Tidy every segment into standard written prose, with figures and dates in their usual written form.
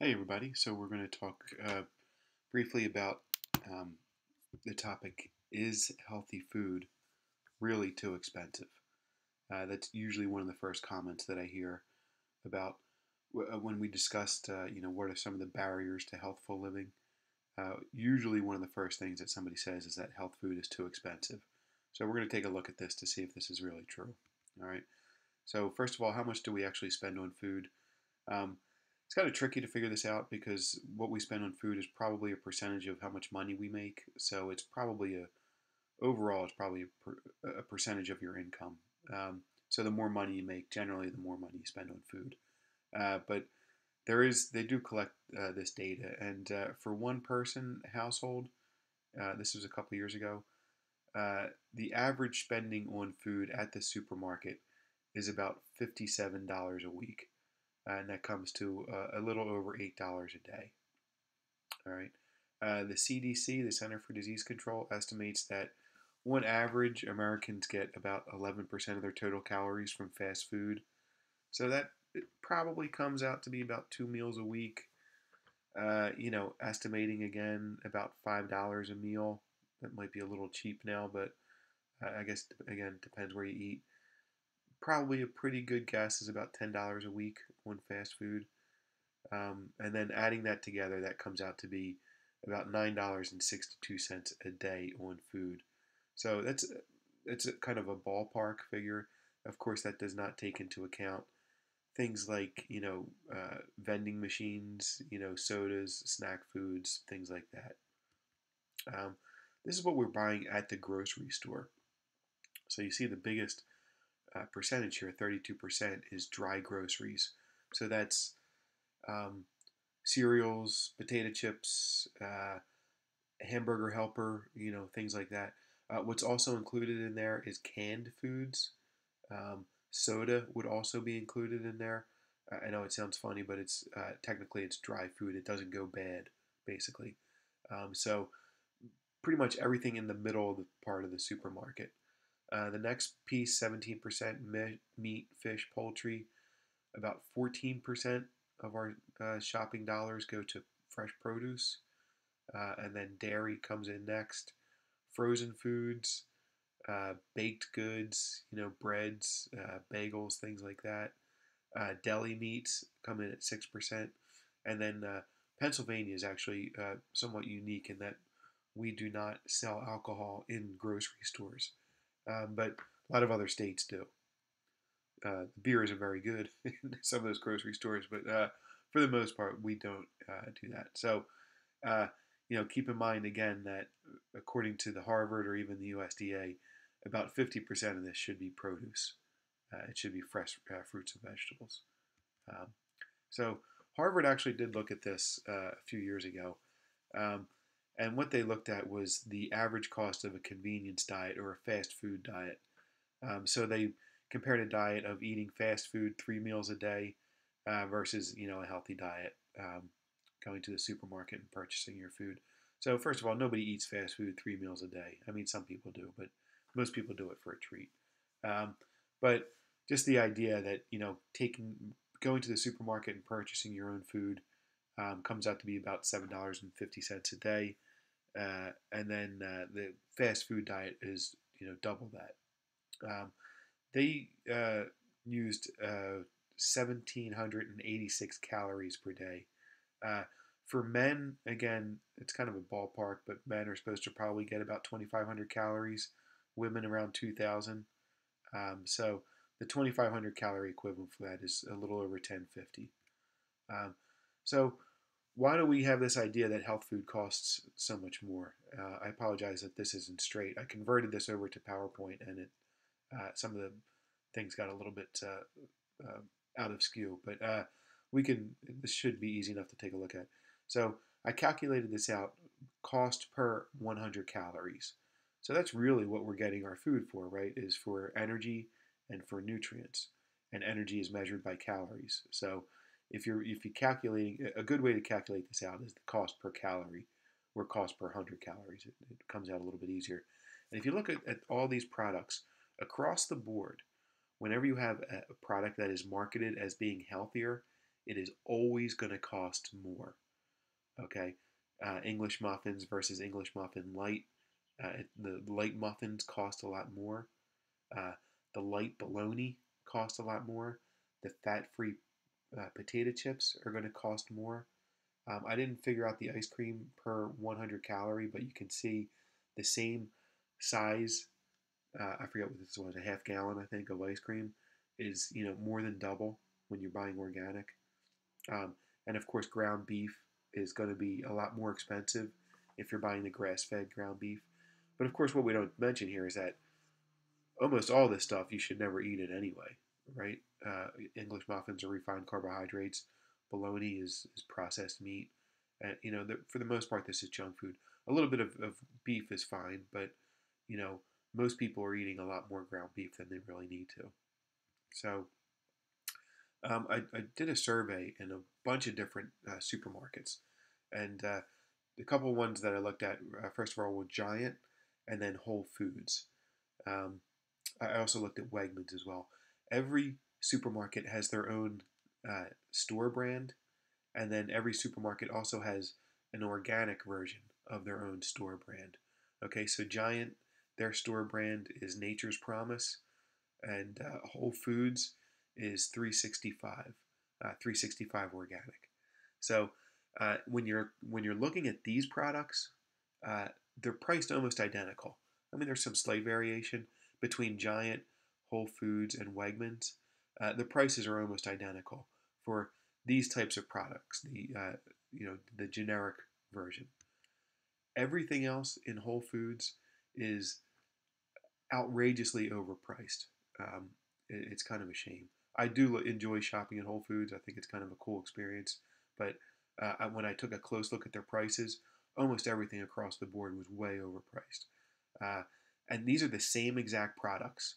Hey everybody, so we're going to talk briefly about um, the topic, is healthy food really too expensive? That's usually one of the first comments that I hear about when we discussed, what are some of the barriers to healthful living. Usually one of the first things that somebody says is that health food is too expensive. So we're going to take a look at this to see if this is really true. All right. So first of all, how much do we actually spend on food? Um, it's kind of tricky to figure this out because what we spend on food is probably a percentage of how much money we make. So it's probably overall, it's probably a percentage of your income. So the more money you make, generally, the more money you spend on food. But they do collect this data, and for one person household, this was a couple years ago, uh, the average spending on food at the supermarket is about $57 a week, and that comes to a little over $8 a day. All right. The CDC, the Center for Disease Control, estimates that on average, Americans get about 11% of their total calories from fast food. So that it probably comes out to be about 2 meals a week. Estimating again about $5 a meal. That might be a little cheap now, but I guess again depends where you eat. Probably a pretty good guess is about $10 a week on fast food. And then adding that together, that comes out to be about $9.62 a day on food. So that's a kind of a ballpark figure. Of course, that does not take into account things like vending machines, sodas, snack foods, things like that. Um, this is what we're buying at the grocery store. So you see the biggest percentage here, 32%, is dry groceries. So that's um, cereals, potato chips, hamburger helper, things like that. What's also included in there is canned foods. Soda would also be included in there. I know it sounds funny, but it's technically it's dry food. It doesn't go bad, basically. So pretty much everything in the middle of the part of the supermarket. The next piece, 17% meat, fish, poultry. About 14% of our shopping dollars go to fresh produce, and then dairy comes in next. Frozen foods, baked goods, breads, bagels, things like that. Deli meats come in at 6%, and then Pennsylvania is actually somewhat unique in that we do not sell alcohol in grocery stores, but a lot of other states do. The beer isn't very good in some of those grocery stores, but for the most part, we don't do that. So, uh, keep in mind again that according to the Harvard or even the USDA, about 50% of this should be produce. It should be fresh fruits and vegetables. Um, so, Harvard actually did look at this a few years ago. Um, and what they looked at was the average cost of a convenience diet or a fast food diet. So they compared a diet of eating fast food 3 meals a day versus a healthy diet, going to the supermarket and purchasing your food. So first of all, nobody eats fast food 3 meals a day. I mean, some people do, but most people do it for a treat. Um, but just the idea that taking going to the supermarket and purchasing your own food comes out to be about $7.50 a day, and then the fast food diet is double that. Um, they used 1,786 calories per day. Uh, for men, again, it's kind of a ballpark, but men are supposed to probably get about 2,500 calories, women around 2,000. So the 2,500 calorie equivalent for that is a little over 1050. Um, so why do we have this idea that health food costs so much more? I apologize that this isn't straight. I converted this over to PowerPoint, and some of the things got a little bit out of skew, but we can. This should be easy enough to take a look at. So I calculated this out: cost per 100 calories. So that's really what we're getting our food for, right? Is for energy and for nutrients, and energy is measured by calories. So if you calculating a good way to calculate this out is the cost per calorie, or cost per 100 calories. It comes out a little bit easier. And if you look at all these products across the board, whenever you have a product that is marketed as being healthier, it is always going to cost more. Okay, English muffins versus English muffin light. The light muffins cost a lot more. Uh, the light bologna cost a lot more. The fat-free potato chips are going to cost more. I didn't figure out the ice cream per 100 calorie, but you can see the same size. I forget what this was, a half gallon, I think, of ice cream is more than double when you're buying organic. Um, and of course, ground beef is going to be a lot more expensive if you're buying the grass-fed ground beef. But of course, what we don't mention here is that almost all this stuff you should never eat it anyway, right? English muffins are refined carbohydrates. Bologna is processed meat. And, for the most part, this is junk food. A little bit of beef is fine, but, you know, most people are eating a lot more ground beef than they really need to. So I did a survey in a bunch of different supermarkets. And the couple of ones that I looked at, first of all, were Giant and then Whole Foods. Um, I also looked at Wegmans as well. Every supermarket has their own store brand, and then every supermarket also has an organic version of their own store brand. Okay, so Giant, their store brand is Nature's Promise, and Whole Foods is 365, 365 organic. So when you're looking at these products, uh, they're priced almost identical. I mean, there's some slight variation between Giant, Whole Foods, and Wegmans. The prices are almost identical for these types of products. The generic version. Everything else in Whole Foods is outrageously overpriced. Um, it's kind of a shame. I do enjoy shopping at Whole Foods. I think it's kind of a cool experience. But when I took a close look at their prices, almost everything across the board was way overpriced. Uh, and these are the same exact products,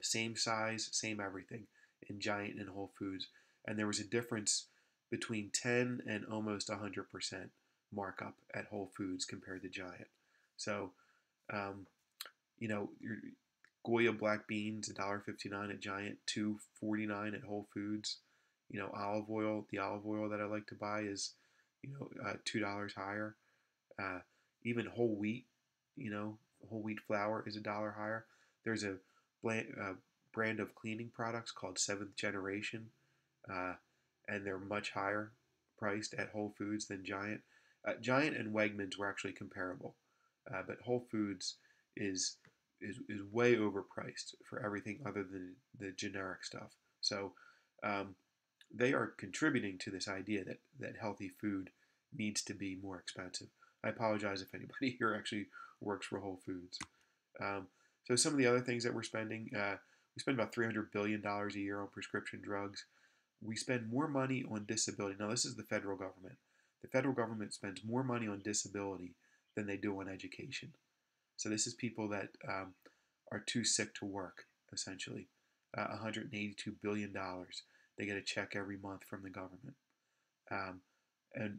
same size, same everything in Giant and Whole Foods. And there was a difference between 10 and almost 100% markup at Whole Foods compared to Giant. So, um, your Goya black beans, $1.59 at Giant, $2.49 at Whole Foods. Olive oil. The olive oil that I like to buy is, $2 higher. Uh, Even whole wheat, whole wheat flour is $1 higher. There's a brand of cleaning products called Seventh Generation, uh, and they're much higher priced at Whole Foods than Giant. Giant and Wegmans were actually comparable, but Whole Foods is is way overpriced for everything other than the generic stuff. So um, they are contributing to this idea that healthy food needs to be more expensive. I apologize if anybody here actually works for Whole Foods. Um, so some of the other things that we're spending, we spend about $300 billion a year on prescription drugs. We spend more money on disability. Now this is the federal government. The federal government spends more money on disability than they do on education. So this is people that are too sick to work, essentially. $182 billion dollars. They get a check every month from the government. Um, and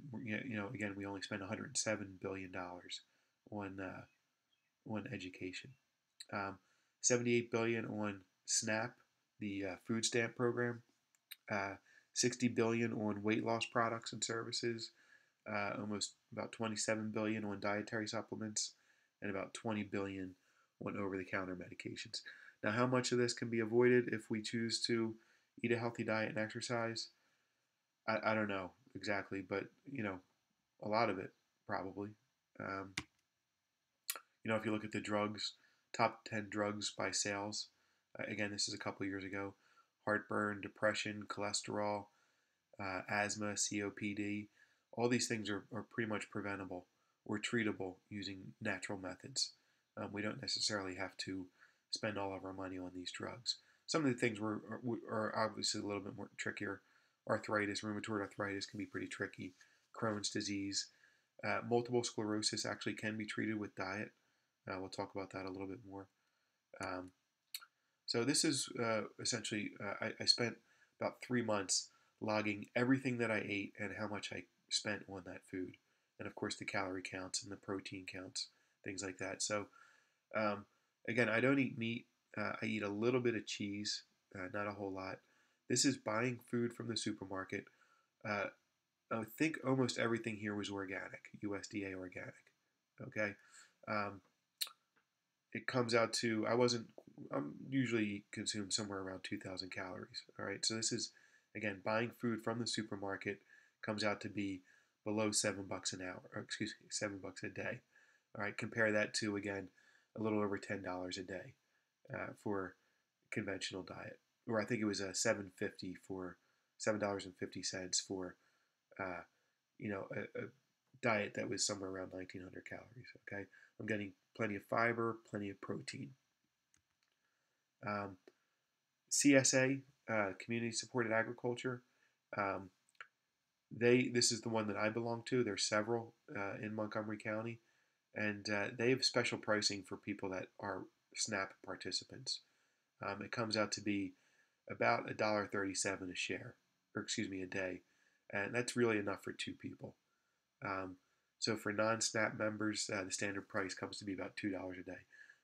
again, we only spend $107 billion dollars on education. Um, 78 billion on SNAP, the food stamp program. Uh, 60 billion on weight loss products and services. Almost about 27 billion on dietary supplements, and about 20 billion on over-the-counter medications. Now, how much of this can be avoided if we choose to eat a healthy diet and exercise? I don't know exactly, but a lot of it probably. Um, if you look at the drugs, top 10 drugs by sales, again, this is a couple years ago: heartburn, depression, cholesterol, asthma, COPD. All these things are pretty much preventable or treatable using natural methods. We don't necessarily have to spend all of our money on these drugs. Some of the things are obviously a little bit more trickier. Arthritis, rheumatoid arthritis can be pretty tricky. Crohn's disease, multiple sclerosis actually can be treated with diet. We'll talk about that a little bit more. Um, so this is essentially, I spent about 3 months logging everything that I ate and how much I spent on that food. And of course, the calorie counts and the protein counts, things like that. So, um, again, I don't eat meat. I eat a little bit of cheese, not a whole lot. This is buying food from the supermarket, Uh, I think almost everything here was organic, USDA organic. Okay, um, it comes out to I'm usually consume somewhere around 2,000 calories. All right, so this is again buying food from the supermarket comes out to be below $7 an hour, or excuse me, $7 a day. All right, compare that to again a little over $10 a day for conventional diet, or I think it was a 7.50 for $7.50 for uh, a diet that was somewhere around 1,900 calories. Okay, I'm getting plenty of fiber, plenty of protein. Um, CSA, Community Supported Agriculture. Um, this is the one that I belong to. There's several in Montgomery County, and they have special pricing for people that are SNAP participants. It comes out to be about $1.37 a share, or excuse me, a day, and that's really enough for two people. Um, so for non-SNAP members, the standard price comes to be about $2 a day.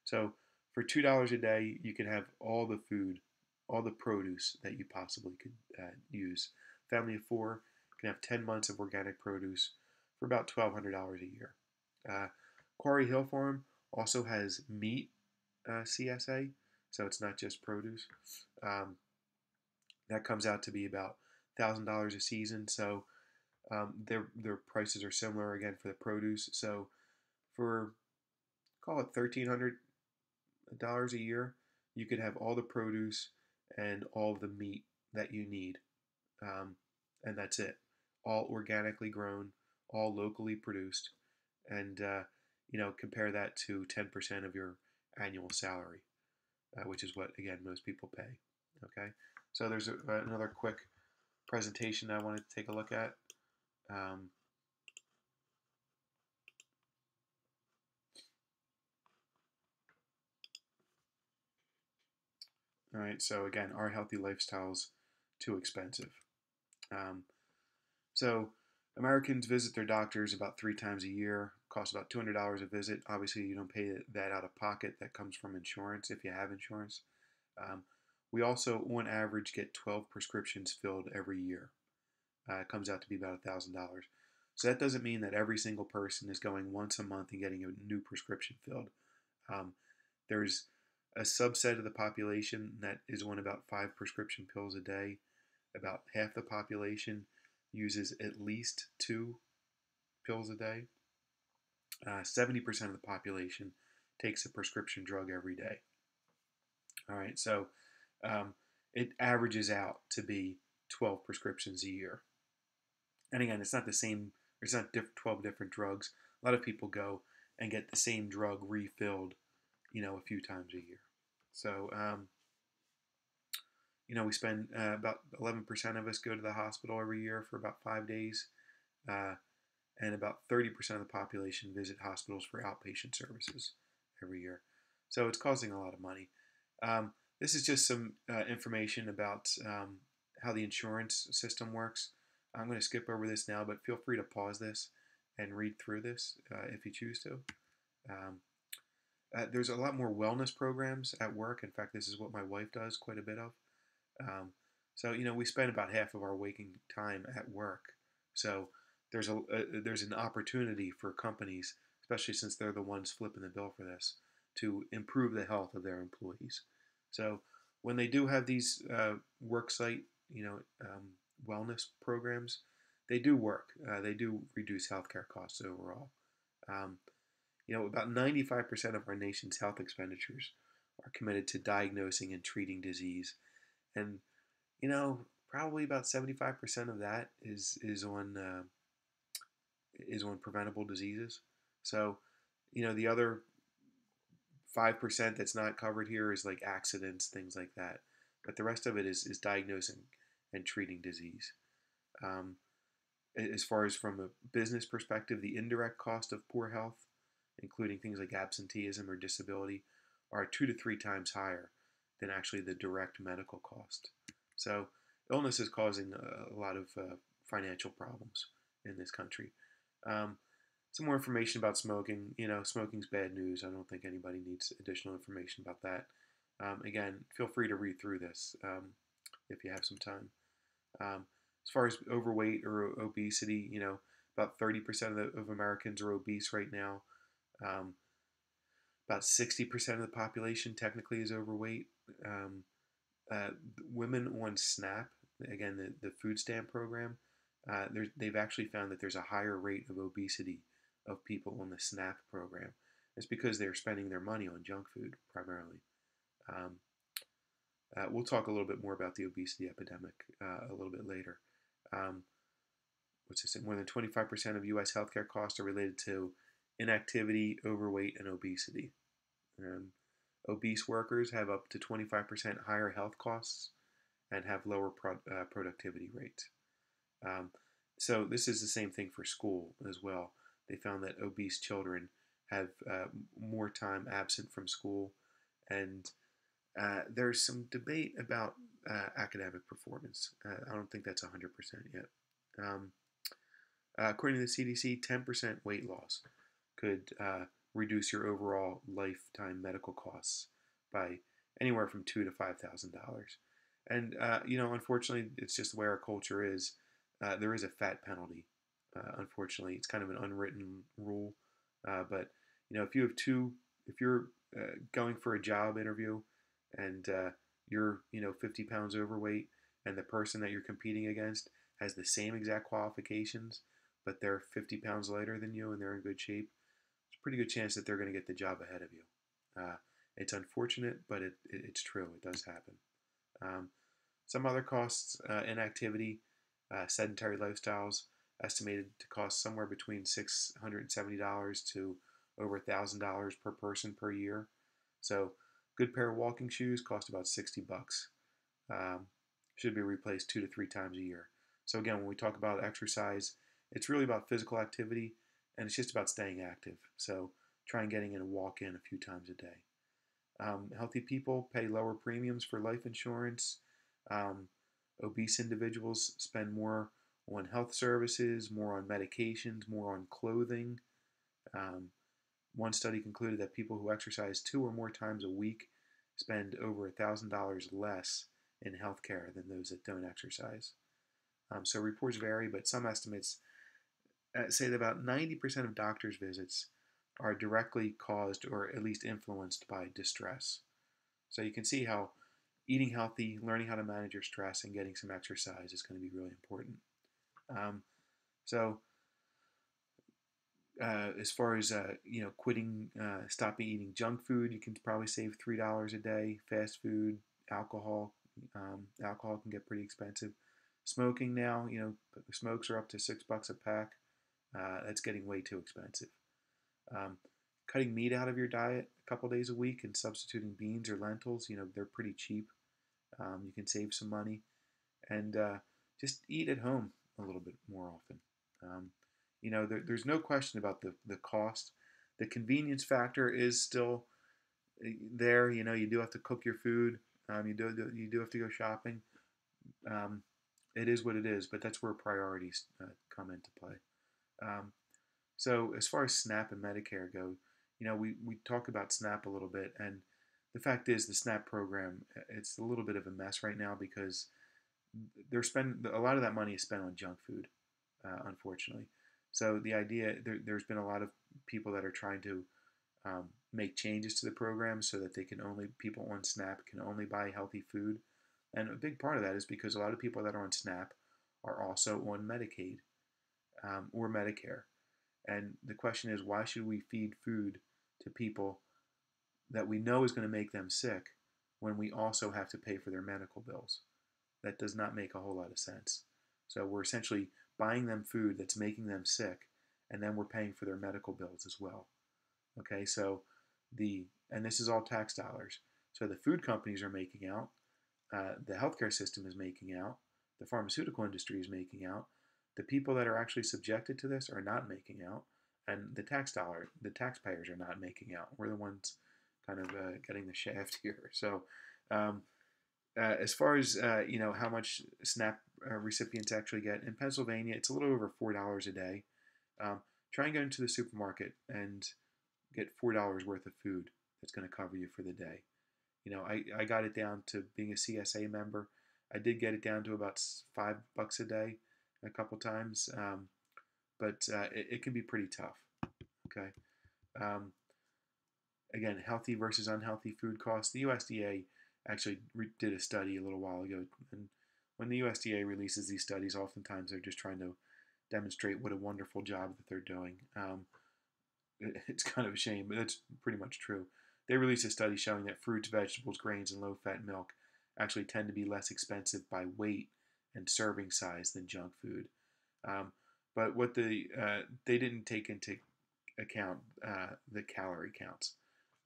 So for $2 a day, you can have all the food, all the produce that you possibly could use. Family of four can have 10 months of organic produce for about $1,200 a year. Uh, Quarry Hill Farm also has meat CSA, so it's not just produce. Um, that comes out to be about $1,000 a season. So their prices are similar again for the produce. So for call it $1,300 a year, you could have all the produce and all of the meat that you need, um, and that's it. All organically grown, all locally produced, and compare that to 10% of your annual salary, which is what again most people pay. Okay, so there's another quick presentation I wanted to take a look at. Um, all right, so again, are healthy lifestyles too expensive? Um, so Americans visit their doctors about 3 times a year. Costs about $200 a visit. Obviously, you don't pay that out of pocket. That comes from insurance if you have insurance. Um, we also, on average, get 12 prescriptions filled every year. It comes out to be about $1,000. So that doesn't mean that every single person is going once a month and getting a new prescription filled. Um, there's a subset of the population that is on about 5 prescription pills a day. About half the population uses at least 2 pills a day. 70% of the population takes a prescription drug every day. All right, so um, it averages out to be 12 prescriptions a year. And again, it's not the same, it's not 12 different drugs. A lot of people go and get the same drug refilled, a few times a year. So, we spend about 11% of us go to the hospital every year for about 5 days. Uh, and about 30% of the population visit hospitals for outpatient services every year. So it's costing a lot of money. This is just some information about how the insurance system works. I'm going to skip over this now, but feel free to pause this and read through this if you choose to. Um, there's a lot more wellness programs at work. In fact, this is what my wife does quite a bit of. Um, so we spend about half of our waking time at work. So there's an opportunity for companies, especially since they're the ones flipping the bill for this, to improve the health of their employees. So when they do have these worksite, wellness programs, they do work. They do reduce healthcare costs overall. Um, about 95% of our nation's health expenditures are committed to diagnosing and treating disease, and probably about 75% of that is on preventable diseases. So, the other 5% that's not covered here is like accidents, things like that. But the rest of it is diagnosing and treating disease. Um, as far as from a business perspective, the indirect cost of poor health, including things like absenteeism or disability, are 2 to 3 times higher than actually the direct medical cost. So illness is causing a lot of financial problems in this country. Um, some more information about smoking. Smoking's bad news. I don't think anybody needs additional information about that. Again, feel free to read through this if you have some time. Um, As far as overweight or obesity, about 30% of Americans are obese right now. Um, about 60% of the population technically is overweight. Um, uh, Women on SNAP, again, the food stamp program, they've actually found that there's a higher rate of obesity of people on the SNAP program. It's because they're spending their money on junk food primarily. Um, we'll talk a little bit more about the obesity epidemic a little bit later. Um, what's this? More than 25% of U.S. healthcare costs are related to inactivity, overweight, and obesity. Um, Obese workers have up to 25% higher health costs and have lower productivity rates. Um, so this is the same thing for school as well. They found that obese children have more time absent from school, and there's some debate about academic performance. I don't think that's 100% yet. Um, According to the CDC, 10% weight loss could reduce your overall lifetime medical costs by anywhere from $2,000 to $5,000. And unfortunately, it's just the way our culture is. There is a fat penalty. Unfortunately, it's kind of an unwritten rule. But if if you're going for a job interview and you're 50 pounds overweight, and the person that you're competing against has the same exact qualifications, but they're 50 pounds lighter than you and they're in good shape, there's a pretty good chance that they're going to get the job ahead of you. It's unfortunate, but it's true. It does happen. Um, some other costs: inactivity, sedentary lifestyles, estimated to cost somewhere between $670 to over $1,000 per person per year. So, good pair of walking shoes cost about $60. Um, should be replaced 2 to 3 times a year. So again, when we talk about exercise, it's really about physical activity, and it's just about staying active. So try and getting in a walk in a few times a day. Healthy people pay lower premiums for life insurance. Um, Obese individuals spend more on health services, more on medications, more on clothing. Um, One study concluded that people who exercise 2 or more times a week spend over $1,000 less in healthcare than those that don't exercise. So reports vary, but some estimates say that about 90% of doctors' visits are directly caused or at least influenced by distress. So you can see how eating healthy, learning how to manage your stress, and getting some exercise is going to be really important. Um, so as far as quitting, stopping eating junk food, you can probably save $3 a day. Fast food, alcohol can get pretty expensive. Smoking now, smokes are up to $6 a pack. That's getting way too expensive. Um, Cutting meat out of your diet a couple days a week and substituting beans or lentils, they're pretty cheap. You can save some money, and just eat at home a little bit more often. Um, there's no question about the cost. The convenience factor is still there. You do have to cook your food. You do have to go shopping. Um, it is what it is, but that's where priorities come into play. Um, so as far as SNAP and Medicare go, we talk about SNAP a little bit, and the fact is the SNAP program, it's a little bit of a mess right now because a lot of that money is spent on junk food, unfortunately. So the idea there's been a lot of people that are trying to make changes to the program so that people on SNAP can only buy healthy food, and a big part of that is because a lot of people that are on SNAP are also on Medicaid or Medicare, and the question is, why should we feed food to people that we know is going to make them sick when we also have to pay for their medical bills? That does not make a whole lot of sense. So we're essentially buying them food that's making them sick, and then we're paying for their medical bills as well. Okay, so and this is all tax dollars. So the food companies are making out, the healthcare system is making out, the pharmaceutical industry is making out. The people that are actually subjected to this are not making out, and the taxpayers are not making out. We're the ones kind of getting the shaft here. So um, as far as how much SNAP recipients actually get in Pennsylvania, it's a little over $4 a day. Um, Try and go into the supermarket and get $4 worth of food that's going to cover you for the day. I got it down to being a CSA member. I did get it down to about $5 a day a couple times, but it can be pretty tough. Okay. Um, Again, healthy versus unhealthy food costs. The USDA actually did a study a little while ago, and when the USDA releases these studies, oftentimes they're just trying to demonstrate what a wonderful job that they're doing. It's kind of a shame, but that's pretty much true. They released a study showing that fruits, vegetables, grains, and low-fat milk actually tend to be less expensive by weight and serving size than junk food. Um, but what they didn't take into account the calorie counts.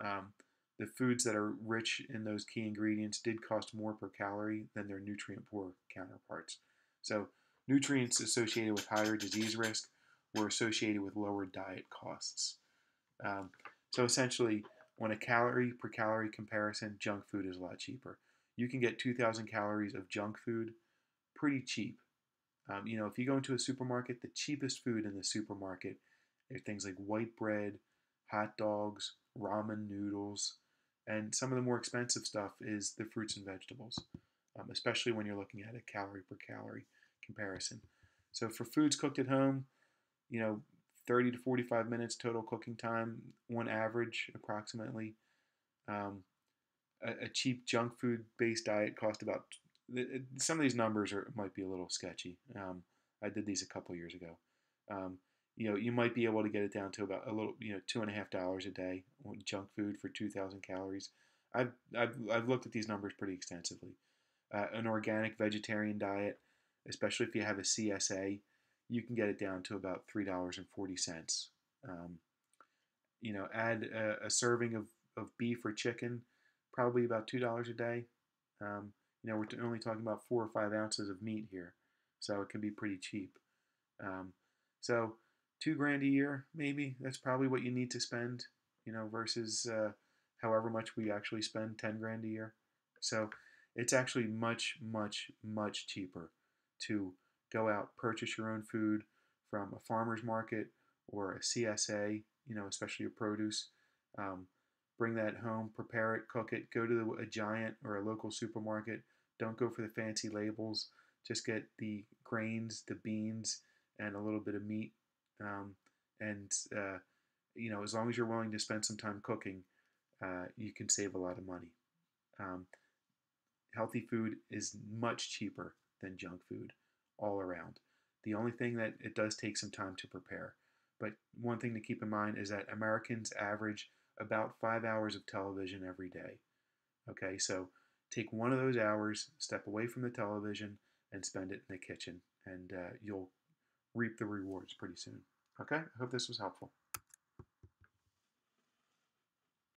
Um, the foods that are rich in those key ingredients did cost more per calorie than their nutrient poor counterparts. So, nutrients associated with higher disease risk were associated with lower diet costs. Um, so, essentially, when a calorie per calorie comparison, junk food is a lot cheaper. You can get 2,000 calories of junk food pretty cheap. If you go into a supermarket, the cheapest food in the supermarket are things like white bread, hot dogs, ramen noodles, and some of the more expensive stuff is the fruits and vegetables, especially when you're looking at a calorie per calorie comparison. So for foods cooked at home, you know, 30 to 45 minutes total cooking time, on average, approximately. Um, a cheap junk food based diet cost about some of these numbers might be a little sketchy. I did these a couple years ago. Um, you might be able to get it down to about a little, $2.50 a day on junk food for 2,000 calories. I've looked at these numbers pretty extensively. An organic vegetarian diet, especially if you have a CSA, you can get it down to about $3.40. Um, add a serving of beef or chicken, probably about $2 a day. We're only talking about 4 or 5 ounces of meat here, so it can be pretty cheap. So $2 grand a year, maybe that's probably what you need to spend, versus however much we actually spend, 10 grand a year. So it's actually much, much, much cheaper to go out, purchase your own food from a farmer's market or a CSA, especially your produce. Um, Bring that home, prepare it, cook it, go to a Giant or a local supermarket. Don't go for the fancy labels. Just get the grains, the beans, and a little bit of meat. Um, and, as long as you're willing to spend some time cooking, you can save a lot of money. Um, Healthy food is much cheaper than junk food all around. The only thing that it does take some time to prepare. But one thing to keep in mind is that Americans average about 5 hours of television every day. Okay, so take one of those hours, step away from the television, and spend it in the kitchen, and you'll reap the rewards pretty soon. Okay, I hope this was helpful.